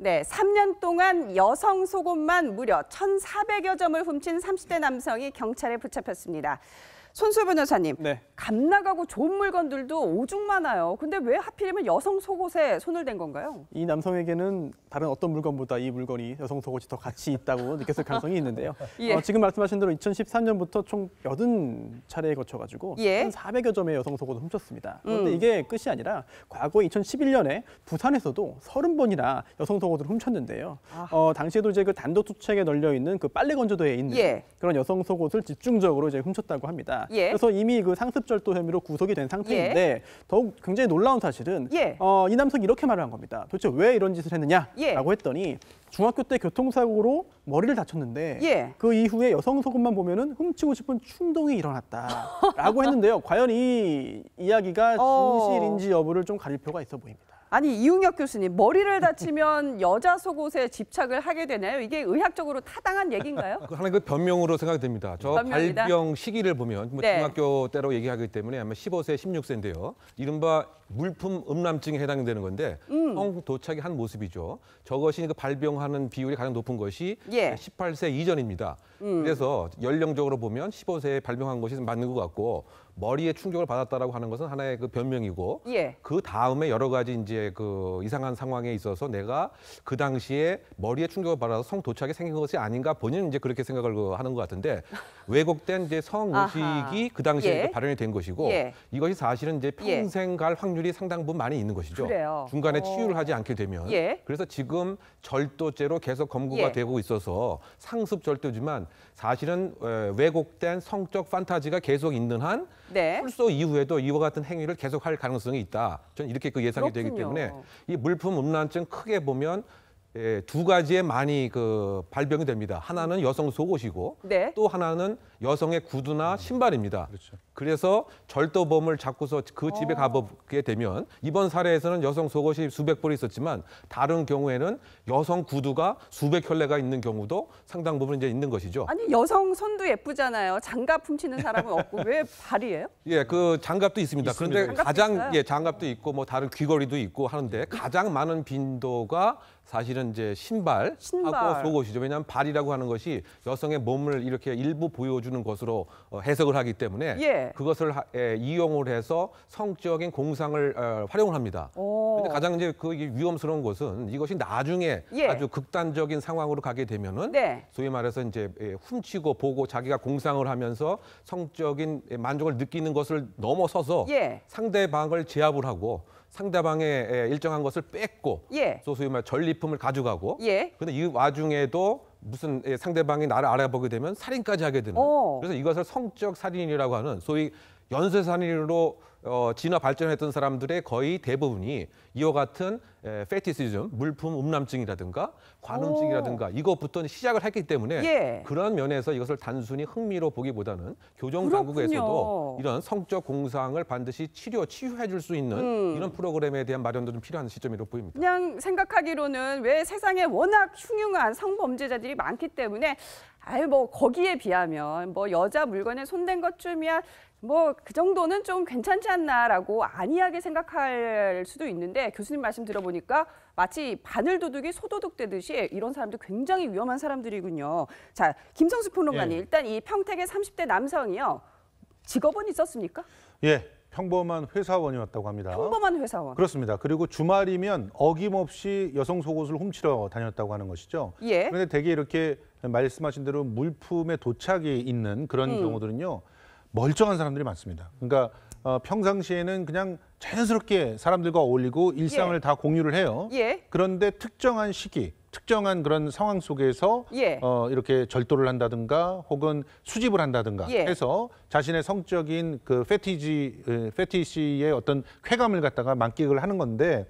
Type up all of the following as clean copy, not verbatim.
네, 3년 동안 여성 속옷만 무려 1,400여 점을 훔친 30대 남성이 경찰에 붙잡혔습니다. 손수 변호사님, 네. 값나가고 좋은 물건들도 오죽 많아요. 근데 왜 하필이면 여성 속옷에 손을 댄 건가요? 이 남성에게는 다른 어떤 물건보다 이 물건이 여성 속옷이 더 가치 있다고 느꼈을 가능성이 있는데요. 예. 지금 말씀하신 대로 2013년부터 총 80차례에 거쳐가지고 예. 1,400여 점의 여성 속옷을 훔쳤습니다. 그런데 이게 끝이 아니라 과거 2011년에 부산에서도 30번이나 여성 속옷을 훔쳤는데요. 당시에도 이제 그 단도투책에 널려 있는 그 빨래 건조대에 있는 예. 그런 여성 속옷을 집중적으로 이제 훔쳤다고 합니다. 예. 그래서 이미 그 상습절도 혐의로 구속이 된 상태인데 더욱 굉장히 놀라운 사실은 예. 이 남성이 이렇게 말을 한 겁니다. 도대체 왜 이런 짓을 했느냐라고 예. 했더니 중학교 때 교통사고로 머리를 다쳤는데 예. 그 이후에 여성 속옷만 보면은 훔치고 싶은 충동이 일어났다라고 했는데요. 과연 이 이야기가 진실인지 여부를 좀 가릴 필요가 있어 보입니다. 아니, 이웅혁 교수님, 머리를 다치면 여자 속옷에 집착을 하게 되나요? 이게 의학적으로 타당한 얘기인가요? 하나의 그 변명으로 생각됩니다. 저 변명이다? 발병 시기를 보면 뭐 네. 중학교 때로 얘기하기 때문에 아마 15세, 16세인데요. 이른바 물품 음란증에 해당되는 건데 성 도착이 한 모습이죠. 저것이 그 발병하는 비율이 가장 높은 것이 예. 18세 이전입니다. 그래서 연령적으로 보면 15세에 발병한 것이 맞는 것 같고 머리에 충격을 받았다라고 하는 것은 하나의 그 변명이고 예. 그 다음에 여러 가지 이제 그 이상한 상황에 있어서 내가 그 당시에 머리에 충격을 받아서 성도착이 생긴 것이 아닌가 본인은 이제 그렇게 생각을 하는 것 같은데 왜곡된 이제 성의식이 그 당시에 예. 발현이 된 것이고 예. 이것이 사실은 이제 평생 갈 확률이 상당 부분 많이 있는 것이죠. 그래요. 중간에 치유를 하지 않게 되면. 예. 그래서 지금 절도죄로 계속 검거가 예. 되고 있어서 상습 절도지만 사실은 왜곡된 성적 판타지가 계속 있는 한 네. 출소 이후에도 이와 같은 행위를 계속할 가능성이 있다. 저는 이렇게 그 예상이 되기 그렇군요. 때문에 이 물품 음란증 크게 보면 두 가지에 많이 그 발병이 됩니다. 하나는 여성 속옷이고 네. 또 하나는 여성의 구두나 신발입니다. 그래서 절도범을 잡고서 그 집에 가보게 되면 이번 사례에서는 여성 속옷이 수백 벌 있었지만 다른 경우에는 여성 구두가 수백 켤레가 있는 경우도 상당 부분 이제 있는 것이죠. 아니, 여성 손도 예쁘잖아요. 장갑 훔치는 사람은 없고 왜 발이에요? 예, 그 장갑도 있습니다. 그런데 장갑도 가장 있어요? 장갑도 있고 뭐 다른 귀걸이도 있고 하는데 가장 많은 빈도가 사실은 이제 신발하고 신발. 속옷이죠. 왜냐하면 발이라고 하는 것이 여성의 몸을 이렇게 일부 보여주는 것으로 해석을 하기 때문에 예. 그것을 이용을 해서 성적인 공상을 활용을 합니다. 그런데 가장 이제 그 위험스러운 것은 이것이 나중에 예. 아주 극단적인 상황으로 가게 되면은 네. 소위 말해서 이제 훔치고 보고 자기가 공상을 하면서 성적인 만족을 느끼는 것을 넘어서서 예. 상대방을 제압을 하고 상대방의 일정한 것을 뺏고 예. 소위 말 전리품을 가져가고 예. 그런데 이 와중에도 무슨 상대방이 나를 알아보게 되면 살인까지 하게 되는 그래서 이것을 성적 살인이라고 하는 소위 연쇄살인으로 진화 발전했던 사람들의 거의 대부분이 이와 같은 페티시즘, 물품 음란증이라든가 관음증이라든가 이것부터 시작을 했기 때문에 예. 그런 면에서 이것을 단순히 흥미로 보기보다는 교정 그렇군요. 당국에서도 이런 성적 공상을 반드시 치유해 줄 수 있는 이런 프로그램에 대한 마련도 좀 필요한 시점이라고 보입니다. 그냥 생각하기로는 왜 세상에 워낙 흉흉한 성범죄자들이 많기 때문에 아유 뭐 거기에 비하면 뭐 여자 물건에 손댄 것쯤이야 뭐 그 정도는 좀 괜찮지 않나라고 안이하게 생각할 수도 있는데 교수님 말씀 들어보니까 마치 바늘도둑이 소도둑 되듯이 이런 사람들 굉장히 위험한 사람들이군요. 자, 김성수 평론가님, 예. 일단 이 평택의 30대 남성이요. 직업은 있었습니까? 예, 평범한 회사원이었다고 합니다. 평범한 회사원. 그렇습니다. 그리고 주말이면 어김없이 여성 속옷을 훔치러 다녔다고 하는 것이죠. 예. 그런데 대개 이렇게 말씀하신 대로 물품의 도착이 있는 그런 경우들은요. 멀쩡한 사람들이 많습니다. 그러니까 평상시에는 그냥 자연스럽게 사람들과 어울리고 일상을 예. 다 공유를 해요. 예. 그런데 특정한 시기, 특정한 그런 상황 속에서 예. 이렇게 절도를 한다든가 혹은 수집을 한다든가 예. 해서 자신의 성적인 그 페티시의 어떤 쾌감을 갖다가 만끽을 하는 건데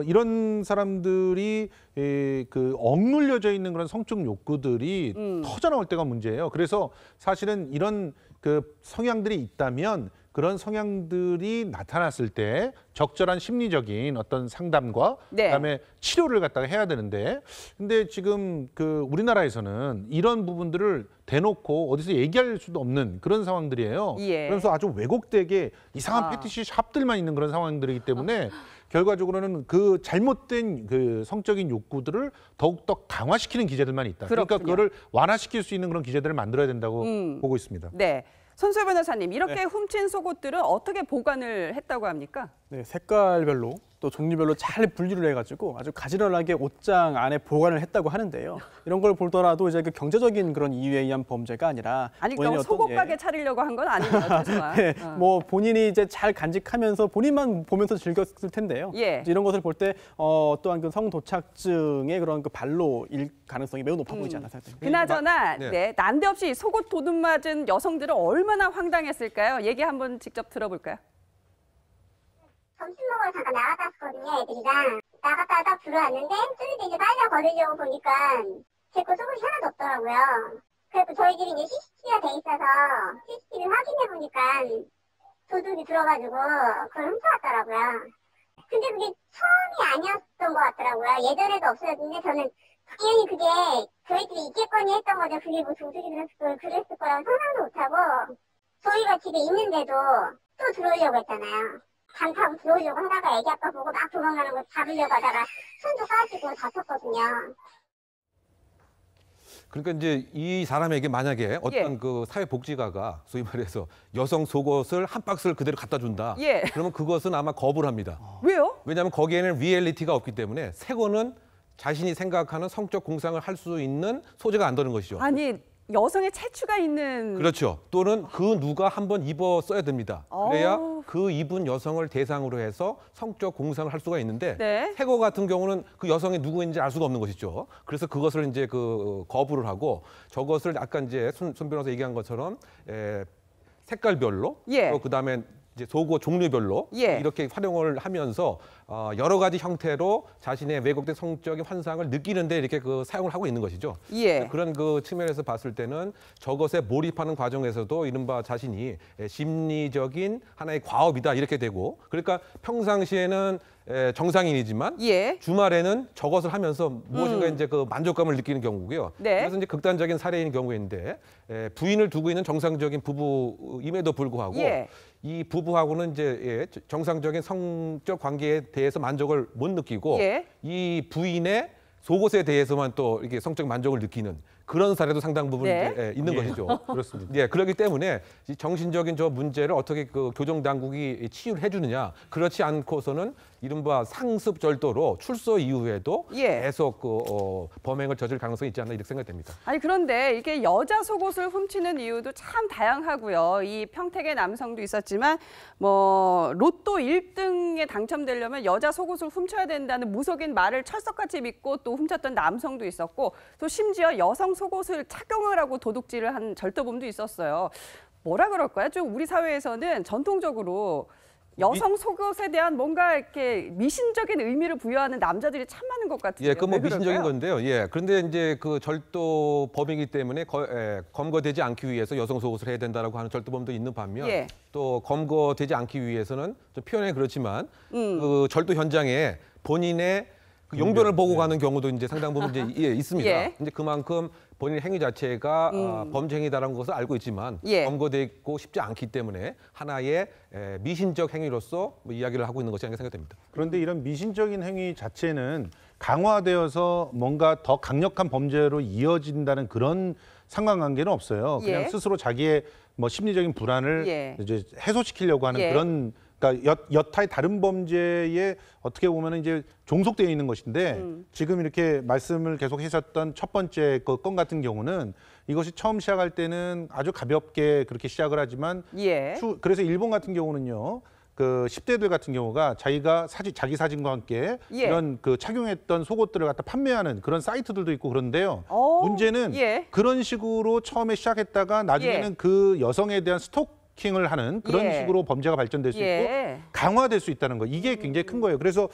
이런 사람들이 그 억눌려져 있는 그런 성적 욕구들이 터져 나올 때가 문제예요. 그래서 사실은 이런 그 성향들이 있다면 그런 성향들이 나타났을 때 적절한 심리적인 어떤 상담과 네. 그다음에 치료를 갖다가 해야 되는데 근데 지금 그 우리나라에서는 이런 부분들을 대놓고 어디서 얘기할 수도 없는 그런 상황들이에요. 예. 그래서 아주 왜곡되게 이상한 패티시 샵들만 있는 그런 상황들이기 때문에 결과적으로는 그 잘못된 그 성적인 욕구들을 더욱더 강화시키는 기제들만 있다. 그러니까 그렇군요. 그거를 완화시킬 수 있는 그런 기제들을 만들어야 된다고 보고 있습니다. 네. 손수호 변호사님, 이렇게 네. 훔친 속옷들은 어떻게 보관을 했다고 합니까? 네, 색깔별로 또 종류별로 잘 분류를 해가지고 아주 가지런하게 옷장 안에 보관을 했다고 하는데요. 이런 걸 보더라도 이제 그 경제적인 그런 이유에 의한 범죄가 아니라 아니, 본인이 그럼 속옷 가게 차리려고 한 건 아니에요, 최소한. 네, 뭐 본인이 이제 잘 간직하면서 본인만 보면서 즐겼을 텐데요. 예. 이제 이런 것을 볼 때 또한 그 성도착증의 그런 그 발로일 가능성이 매우 높아 보이지 않나 생각됩니다. 그나저나 네. 네, 난데없이 속옷 도둑맞은 여성들은 얼마나 황당했을까요? 얘기 한번 직접 들어볼까요? 점심 먹으러 잠깐 나갔다 왔거든요, 애들이랑. 나갔다가 딱 들어왔는데, 좀 이제 빨려 걸으려고 보니까, 제 거 속옷이 하나도 없더라고요. 그래서 저희 집이 이제 CCTV가 돼 있어서, CCTV 확인해보니까, 도둑이 들어가지고, 그걸 훔쳐왔더라고요. 근데 그게 처음이 아니었던 것 같더라고요. 예전에도 없어졌는데, 저는 당연히 그게 저희들이 있겠거니 했던 거죠. 그게 뭐 도둑이 그랬을 거라고 상상도 못하고, 저희가 집에 있는데도 또 들어오려고 했잖아요. 방 타고 들어오려고 하다가 애기 아빠 보고 막 도망가는 거 잡으려고 하다가 손도 까지고 다쳤거든요. 그러니까 이제 이 사람에게 만약에 어떤 예. 그 사회복지가가 소위 말해서 여성 속옷을 한 박스를 그대로 갖다 준다. 예. 그러면 그것은 아마 거부를 합니다. 왜요? 왜냐하면 거기에는 리얼리티가 없기 때문에 새 거는 자신이 생각하는 성적 공상을 할 수 있는 소재가 안 되는 것이죠. 아니, 여성의 체추가 있는. 그렇죠. 또는 그 누가 한번 입어 써야 됩니다. 그래야 그 입은 여성을 대상으로 해서 성적 공상을 할 수가 있는데 네. 새거 같은 경우는 그 여성이 누구인지 알 수가 없는 것이죠. 그래서 그것을 이제 그 거부를 하고 저것을 아까 이제 손 변호사 얘기한 것처럼 색깔별로 예. 또 그다음에 이제 속옷 종류별로 예. 이렇게 활용을 하면서 여러 가지 형태로 자신의 왜곡된 성적인 환상을 느끼는데 이렇게 그 사용을 하고 있는 것이죠. 예. 그런 그 측면에서 봤을 때는 저것에 몰입하는 과정에서도 이른바 자신이 심리적인 하나의 과업이다 이렇게 되고 그러니까 평상시에는 정상인이지만 예. 주말에는 저것을 하면서 무엇인가 이제 그 만족감을 느끼는 경우고요. 네. 그래서 이제 극단적인 사례인 경우인데 부인을 두고 있는 정상적인 부부임에도 불구하고 예. 이 부부하고는 이제 정상적인 성적 관계에 대해서 만족을 못 느끼고 예. 이 부인의 속옷에 대해서만 또 이렇게 성적 만족을 느끼는 그런 사례도 상당 부분 네. 이제 있는 것이죠. 그렇습니다. 예, 그렇기 때문에 이 정신적인 저 문제를 어떻게 그 교정 당국이 치유를 해주느냐 그렇지 않고서는 이른바 상습 절도로 출소 이후에도 예. 계속 그 범행을 저질 가능성이 있지 않나 이렇게 생각됩니다. 아니, 그런데 이게 여자 속옷을 훔치는 이유도 참 다양하고요. 이 평택의 남성도 있었지만 뭐 로또 1등에 당첨되려면 여자 속옷을 훔쳐야 된다는 무속인 말을 철석같이 믿고 또 훔쳤던 남성도 있었고 또 심지어 여성 속옷을 착용을 하고 도둑질을 한 절도범도 있었어요. 뭐라 그럴까요? 좀 우리 사회에서는 전통적으로 여성 속옷에 대한 뭔가 이렇게 미신적인 의미를 부여하는 남자들이 참 많은 것 같은데요. 예, 그 뭐 왜 미신적인 그럴까요? 건데요. 예, 그런데 이제 그 절도범이기 때문에 검거되지 않기 위해서 여성 속옷을 해야 된다라고 하는 절도범도 있는 반면 예. 또 검거되지 않기 위해서는 좀 표현이 그렇지만 그 절도 현장에 본인의 그 용변을 보고 가는 경우도 이제 상당 부분 이제 있습니다. 예. 이제 그만큼 본인 행위 자체가 범죄 행위다라는 것을 알고 있지만 예. 검거되고 싶지 않기 때문에 하나의 미신적 행위로서 뭐 이야기를 하고 있는 것이 아닌가 생각됩니다. 그런데 이런 미신적인 행위 자체는 강화되어서 뭔가 더 강력한 범죄로 이어진다는 그런 상관관계는 없어요. 그냥 예. 스스로 자기의 뭐 심리적인 불안을 예. 이제 해소시키려고 하는 예. 그런 그러니까 여타의 다른 범죄에 어떻게 보면 이제 종속되어 있는 것인데 지금 이렇게 말씀을 계속 하셨던 첫 번째 그 건 같은 경우는 이것이 처음 시작할 때는 아주 가볍게 그렇게 시작을 하지만 예. 그래서 일본 같은 경우는요. 그 10대들 같은 경우가 자기가 자기 사진과 함께 예. 이런 그 착용했던 속옷들을 갖다 판매하는 그런 사이트들도 있고 그런데요. 문제는 예. 그런 식으로 처음에 시작했다가 나중에는 예. 그 여성에 대한 스토킹을 하는 그런 예. 식으로 범죄가 발전될 수 예. 있고 강화될 수 있다는 거. 이게 굉장히 큰 거예요. 그래서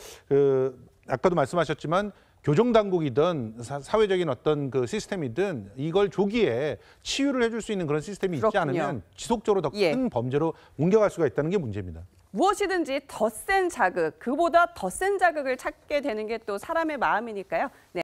아까도 말씀하셨지만 교정 당국이든 사회적인 어떤 그 시스템이든 이걸 조기에 치유를 해줄 수 있는 그런 시스템이 있지 않으면 지속적으로 더 큰 범죄로 옮겨갈 수가 있다는 게 문제입니다. 무엇이든지 더 센 자극, 그보다 더 센 자극을 찾게 되는 게 또 사람의 마음이니까요. 네.